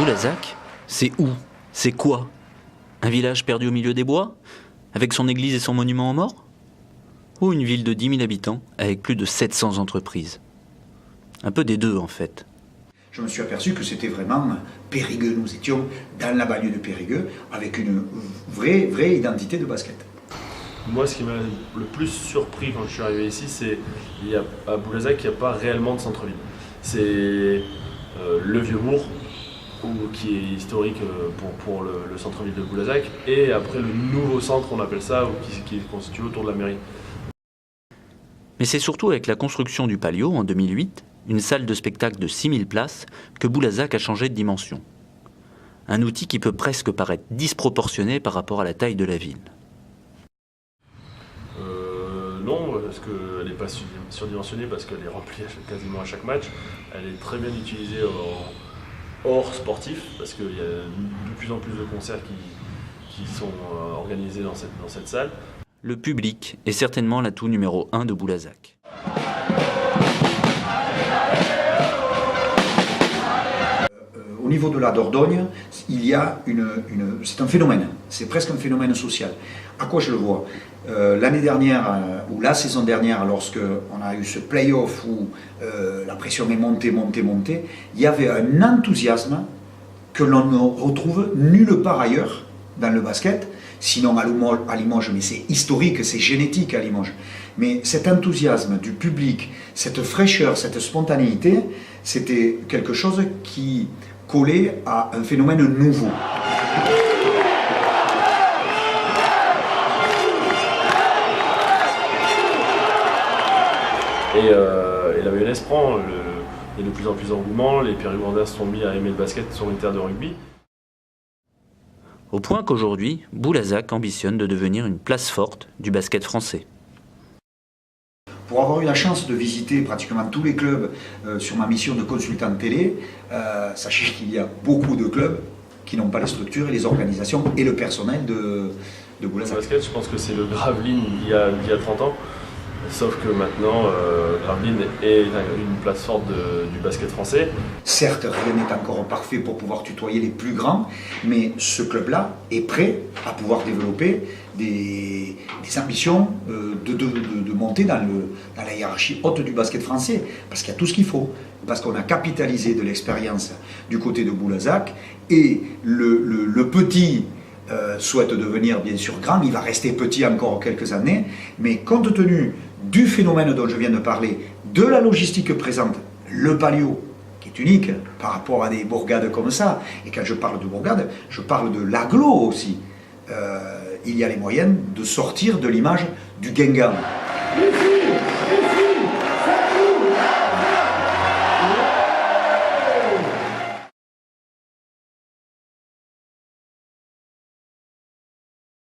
Boulazac, c'est où? C'est quoi? Un village perdu au milieu des bois? Avec son église et son monument aux morts? Ou une ville de 10 000 habitants avec plus de 700 entreprises? Un peu des deux en fait. Je me suis aperçu que c'était vraiment Périgueux. Nous étions dans la banlieue de Périgueux avec une vraie identité de basket. Moi, ce qui m'a le plus surpris quand je suis arrivé ici, c'est qu'à Boulazac, il n'y a pas réellement de centre-ville. C'est le Vieux-Bourg, qui est historique pour le centre-ville de Boulazac, et après le nouveau centre, on appelle ça, qui est constitué autour de la mairie. Mais c'est surtout avec la construction du Palio en 2008, une salle de spectacle de 6000 places, que Boulazac a changé de dimension. Un outil qui peut presque paraître disproportionné par rapport à la taille de la ville. Non, parce qu'elle n'est pas surdimensionnée, parce qu'elle est remplie quasiment à chaque match. Elle est très bien utilisée hors sportif, parce qu'il y a de plus en plus de concerts qui sont organisés dans cette salle. Le public est certainement l'atout numéro 1 de Boulazac. Au niveau de la Dordogne, il y a c'est un phénomène, c'est presque un phénomène social. À quoi je le vois? L'année dernière, ou la saison dernière, lorsqu'on a eu ce play-off où la pression est montée, il y avait un enthousiasme que l'on ne retrouve nulle part ailleurs dans le basket, sinon à Limoges, mais c'est historique, c'est génétique à Limoges. Mais cet enthousiasme du public, cette fraîcheur, cette spontanéité, c'était quelque chose qui collait à un phénomène nouveau. Et la mayonnaise prend, il y a de plus en plus d'engouement, les Périgordins se sont mis à aimer le basket sur une terre de rugby. Au point qu'aujourd'hui, Boulazac ambitionne de devenir une place forte du basket français. Pour avoir eu la chance de visiter pratiquement tous les clubs sur ma mission de consultant télé, sachez qu'il y a beaucoup de clubs qui n'ont pas les structures et les organisations et le personnel de Boulazac. Le basket, je pense que c'est le Gravelines d'il y a 30 ans. Sauf que maintenant, Gravelines est une place forte du basket français. Certes, rien n'est encore parfait pour pouvoir tutoyer les plus grands, mais ce club-là est prêt à pouvoir développer des ambitions de monter dans la hiérarchie haute du basket français, parce qu'il y a tout ce qu'il faut, parce qu'on a capitalisé de l'expérience du côté de Boulazac, et le petit souhaite devenir bien sûr grand, il va rester petit encore quelques années, mais compte tenu du phénomène dont je viens de parler, de la logistique présente, le Palio, qui est unique par rapport à des bourgades comme ça, et quand je parle de bourgade, je parle de l'agglo aussi, il y a les moyens de sortir de l'image du Guingamp.